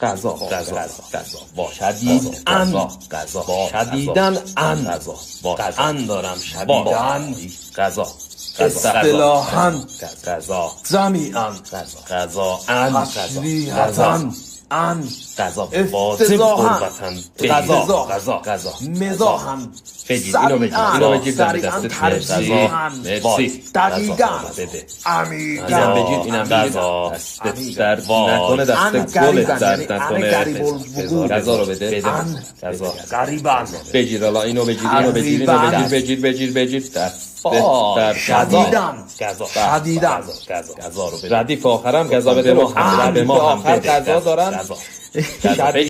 غذا شدیداً قطعاً دارم شدیداً اصطلاحاً جمیعاً تشریحاً افتضاحاً مزاحاً سریعاً ترجیحاً دقیقاً عمیقاً نکنه دست گلت درد نکنه غذا رو بده غریباً بگیر حالا اینو بگیر دست در شدیداً ردیف آخرم غذا بده ما هم آخر غذا دارن